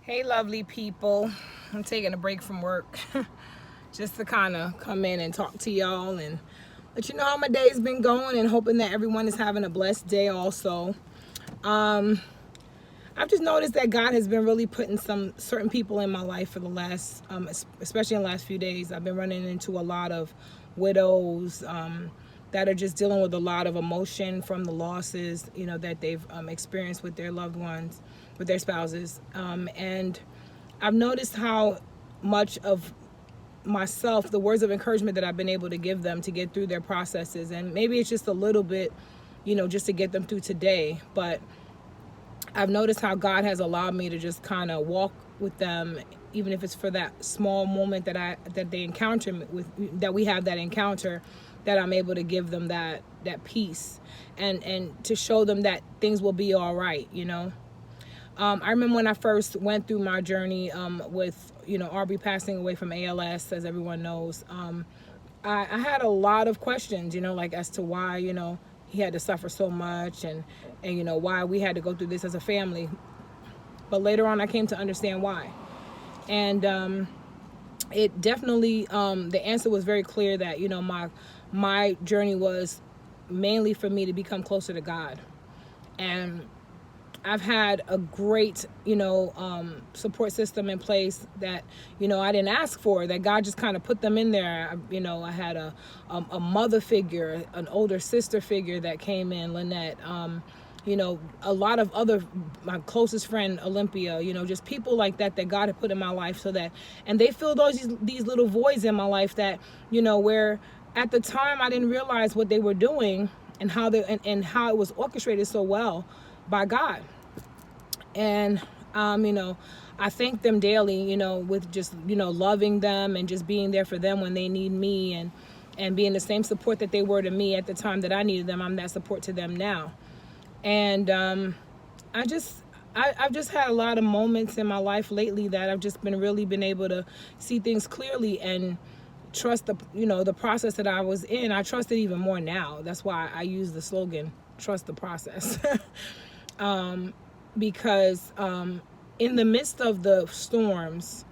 Hey, lovely people. I'm taking a break from work just to kind of come in and talk to y'all and let you know how my day's been going and hoping that everyone is having a blessed day also. I've just noticed that God has been really putting some certain people in my life for the last, especially in the last few days. I've been running into a lot of widows that are just dealing with a lot of emotion from the losses, that they've experienced with their loved ones, with their spouses. And I've noticed how much of myself, the words of encouragement that I've been able to give them to get through their processes. And maybe it's just a little bit, just to get them through today. But I've noticed how God has allowed me to just kind of walk with them, even if it's for that small moment that they encounter with, that we have that encounter, that I'm able to give them that peace and to show them that things will be all right. I remember when I first went through my journey with Aubrey passing away from ALS, as everyone knows. I had a lot of questions, like as to why he had to suffer so much, and why we had to go through this as a family. But later on I came to understand why. And it definitely, the answer was very clear that my journey was mainly for me to become closer to God. And I've had a great, support system in place that, I didn't ask for, that God just kind of put them in there. I had a mother figure, an older sister figure that came in, Lynette, a lot of other, my closest friend, Olympia, just people like that God had put in my life, so that, and they filled these little voids in my life that, where at the time I didn't realize what they were doing and how and how it was orchestrated so well by God. And I thank them daily, with just loving them and just being there for them when they need me, and being the same support that they were to me at the time that I needed them. I'm that support to them now. And I've just had a lot of moments in my life lately that I've just been able to see things clearly and trust the process that I was in. I trust it even more now. That's why I use the slogan, trust the process. Because in the midst of the storms,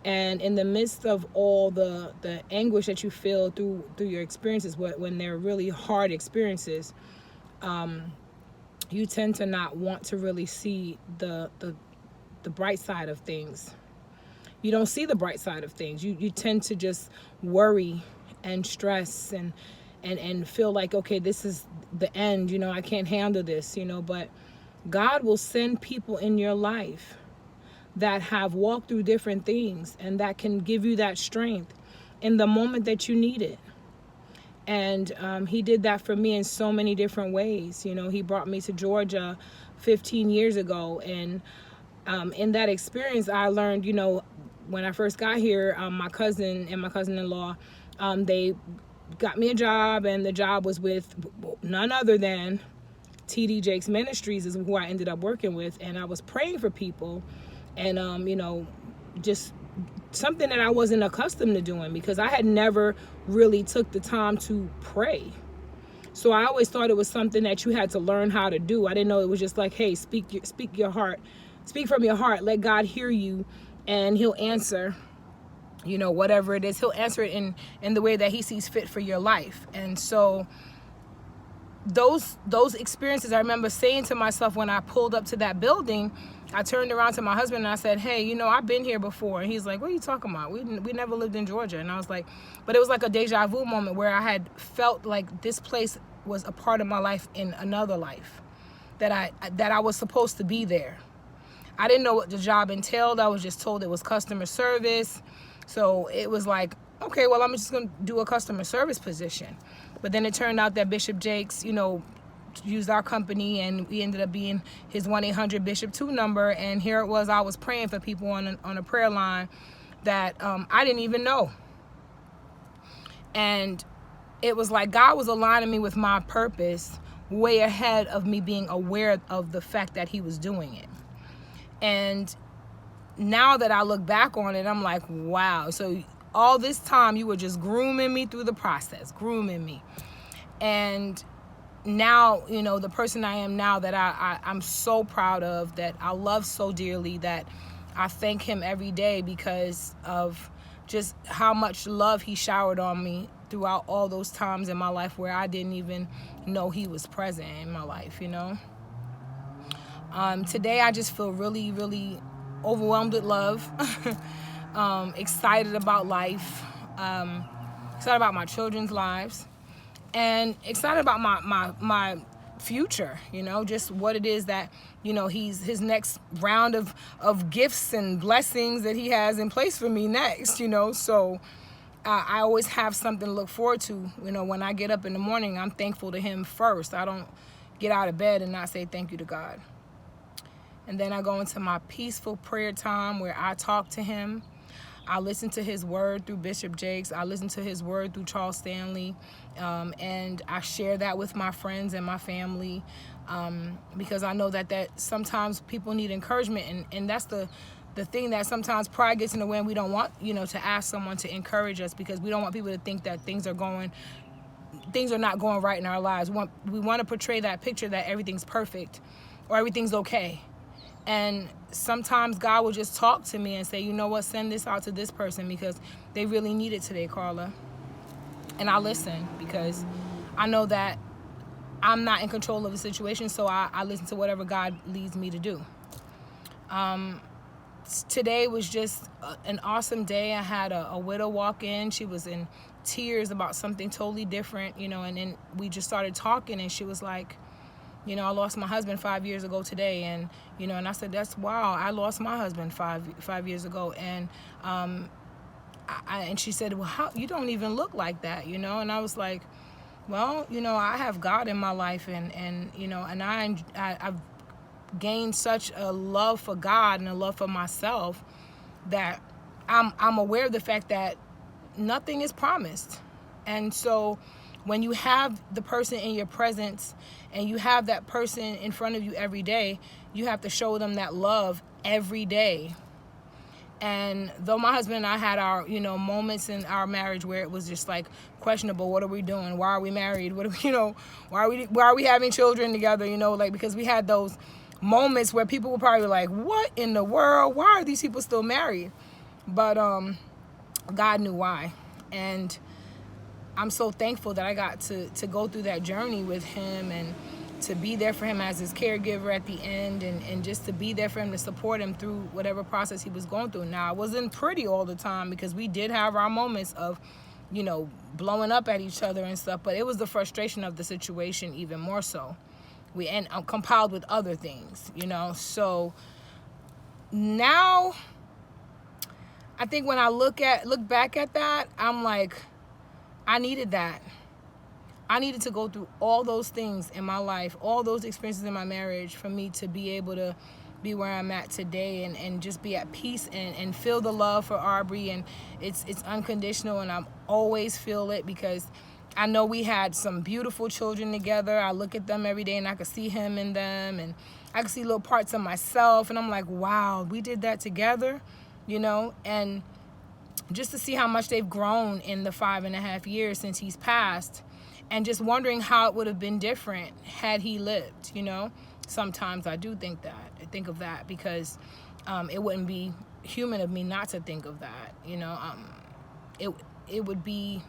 and in the midst of all the anguish that you feel through your experiences, when they're really hard experiences, you tend to not want to really see the bright side of things. You don't see the bright side of things. You tend to just worry and stress and feel like, okay, this is the end, I can't handle this, but God will send people in your life that have walked through different things and that can give you that strength in the moment that you need it. And he did that for me in so many different ways. He brought me to Georgia 15 years ago. And in that experience, I learned, when I first got here, my cousin and my cousin-in-law, they got me a job, and the job was with none other than TD Jakes Ministries, is who I ended up working with. And I was praying for people, and just something that I wasn't accustomed to doing, because I had never really took the time to pray. So I always thought it was something that you had to learn how to do. I didn't know it was just like, hey, speak your heart, speak from your heart, let God hear you, and he'll answer, whatever it is, he'll answer it in the way that he sees fit for your life. And so those experiences, I remember saying to myself when I pulled up to that building, I turned around to my husband and I said, hey, I've been here before. And he's like, what are you talking about? We never lived in Georgia. And I was like, but it was like a deja vu moment where I had felt like this place was a part of my life in another life, that I was supposed to be there. I didn't know what the job entailed. I was just told it was customer service. So it was like, okay, well, I'm just going to do a customer service position. But then it turned out that Bishop Jakes, used our company, and we ended up being his 1-800-BISHOP-2 number. And here it was, I was praying for people on a prayer line that I didn't even know. And it was like God was aligning me with my purpose way ahead of me being aware of the fact that he was doing it. And now that I look back on it, I'm like, wow. So all this time you were just grooming me through the process, grooming me. And now, the person I am now, that I'm so proud of, that I love so dearly, that I thank him every day because of just how much love he showered on me throughout all those times in my life where I didn't even know he was present in my life, you know. Today I just feel really, really overwhelmed with love, excited about life, excited about my children's lives, and excited about my future, you know, just what it is that, you know, his next round of gifts and blessings that he has in place for me next, you know. So I always have something to look forward to. You know, when I get up in the morning, I'm thankful to him first. I don't get out of bed and not say thank you to God. And then I go into my peaceful prayer time where I talk to him. I listen to his word through Bishop Jakes. I listen to his word through Charles Stanley. And I share that with my friends and my family, because I know that sometimes people need encouragement. And that's the thing, that sometimes pride gets in the way, and we don't want, you know, to ask someone to encourage us because we don't want people to think that things are not going right in our lives. We want to portray that picture that everything's perfect or everything's okay. And sometimes God will just talk to me and say, you know what, send this out to this person because they really need it today, Carla. And I listen because I know that I'm not in control of the situation, so I listen to whatever God leads me to do. Today was just an awesome day. I had a widow walk in. She was in tears about something totally different, you know, and then we just started talking, and she was like, you know, I lost my husband 5 years ago today. And, you know, and I said, that's wow. I lost my husband five years ago. And, and she said, well, how, you don't even look like that, you know? And I was like, well, you know, I have God in my life, and you know, and I've gained such a love for God and a love for myself that I'm aware of the fact that nothing is promised. And so when you have the person in your presence and you have that person in front of you every day, you have to show them that love every day. And though my husband and I had our, you know, moments in our marriage where it was just like questionable, what are we doing? Why are we married? What are we, you know, why are we having children together? You know, like, because we had those moments where people were probably like, what in the world? Why are these people still married? But God knew why. And I'm so thankful that I got to go through that journey with him and to be there for him as his caregiver at the end, and just to be there for him, to support him through whatever process he was going through. Now, it wasn't pretty all the time because we did have our moments of, you know, blowing up at each other and stuff, but it was the frustration of the situation even more so. And compiled with other things, you know. So now I think when I look back at that, I'm like, I needed that. I needed to go through all those things in my life, all those experiences in my marriage, for me to be able to be where I'm at today, and just be at peace and feel the love for Aubrey. And it's unconditional, and I always feel it because I know we had some beautiful children together. I look at them every day and I could see him in them, and I could see little parts of myself, and I'm like, wow, we did that together, you know. And just to see how much they've grown in the 5.5 years since he's passed, and just wondering how it would have been different had he lived, you know. Sometimes I do think of that because it wouldn't be human of me not to think of that, you know. It would be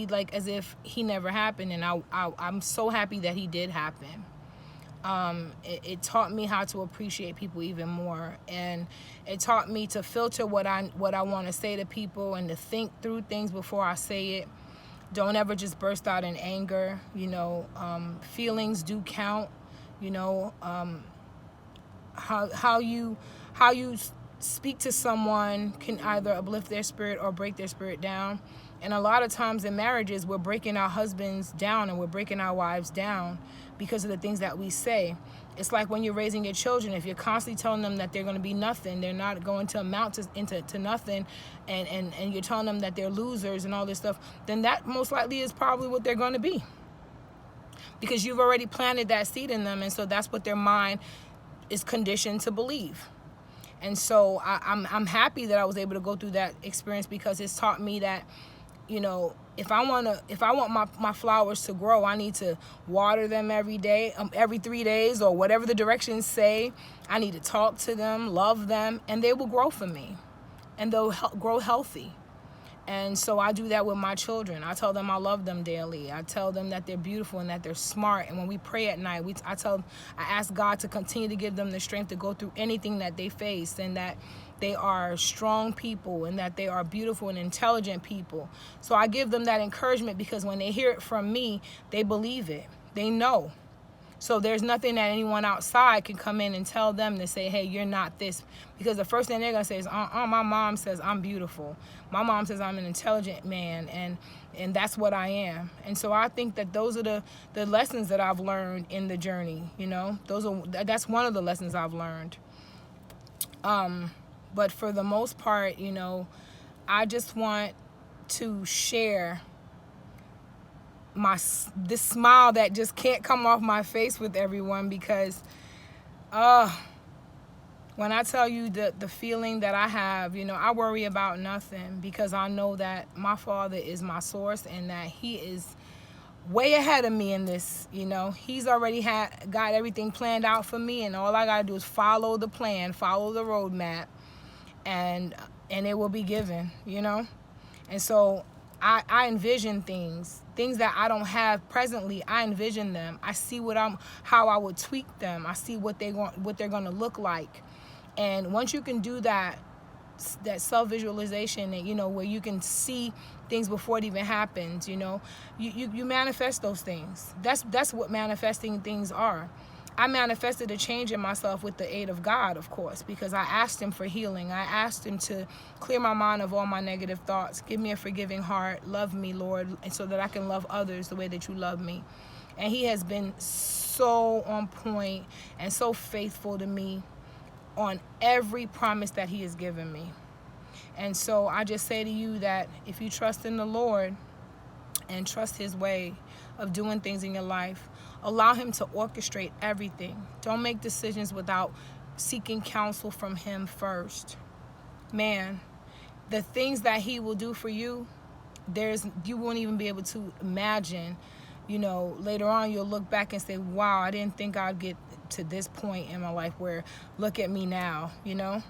like as if he never happened, and I'm so happy that he did happen. It taught me how to appreciate people even more, and it taught me to filter what I want to say to people, and to think through things before I say it. Don't ever just burst out in anger, you know. Feelings do count, you know. How you speak to someone can either uplift their spirit or break their spirit down. And a lot of times in marriages, we're breaking our husbands down and we're breaking our wives down because of the things that we say. It's like when you're raising your children, if you're constantly telling them that they're going to be nothing, they're not going to amount to nothing, and you're telling them that they're losers and all this stuff, then that most likely is probably what they're going to be, because you've already planted that seed in them, and so that's what their mind is conditioned to believe. And so I'm happy that I was able to go through that experience, because it's taught me that, you know, if I want my flowers to grow, I need to water them every day, every 3 days, or whatever the directions say. I need to talk to them, love them, and they will grow for me, and they'll grow healthy. And so I do that with my children. I tell them I love them daily. I tell them that they're beautiful and that they're smart. And when we pray at night, I ask God to continue to give them the strength to go through anything that they face, and that they are strong people, and that they are beautiful and intelligent people. So I give them that encouragement, because when they hear it from me, they believe it. They know. So there's nothing that anyone outside can come in and tell them to say, hey, you're not this. Because the first thing they're going to say is, my mom says I'm beautiful. My mom says I'm an intelligent man, and that's what I am. And so I think that those are the lessons that I've learned in the journey, you know. That's one of the lessons I've learned. But for the most part, you know, I just want to share this smile that just can't come off my face with everyone, because when I tell you the feeling that I have, you know, I worry about nothing, because I know that my Father is my source, and that He is way ahead of me in this. You know, He's already got everything planned out for me, and all I gotta do is follow the plan, follow the roadmap, and it will be given, you know. And so I envision things that I don't have presently. I envision them. I see how I would tweak them. I see what they're going to look like. And once you can do that self-visualization, and you know, where you can see things before it even happens, you know, you manifest those things. That's what manifesting things are. I manifested a change in myself with the aid of God, of course, because I asked Him for healing. I asked Him to clear my mind of all my negative thoughts. Give me a forgiving heart. Love me, Lord, and so that I can love others the way that you love me. And He has been so on point and so faithful to me on every promise that He has given me. And so I just say to you that if you trust in the Lord and trust His way of doing things in your life, allow Him to orchestrate everything. Don't make decisions without seeking counsel from Him first. Man, the things that He will do for you, you won't even be able to imagine. You know, later on you'll look back and say, wow, I didn't think I'd get to this point in my life where look at me now, you know.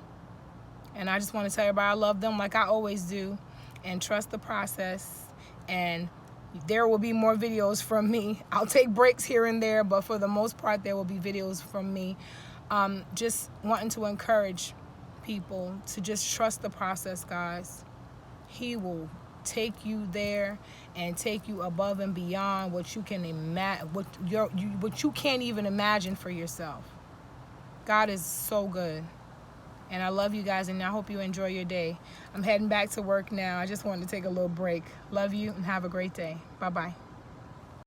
And I just want to tell everybody I love them like I always do, and trust the process. And there will be more videos from me. I'll take breaks here and there, but for the most part, there will be videos from me. Just wanting to encourage people to just trust the process, guys. He will take you there and take you above and beyond what you can imagine, what you can't even imagine for yourself. God is so good. And I love you guys, and I hope you enjoy your day. I'm heading back to work now. I just wanted to take a little break. Love you, and have a great day. Bye-bye.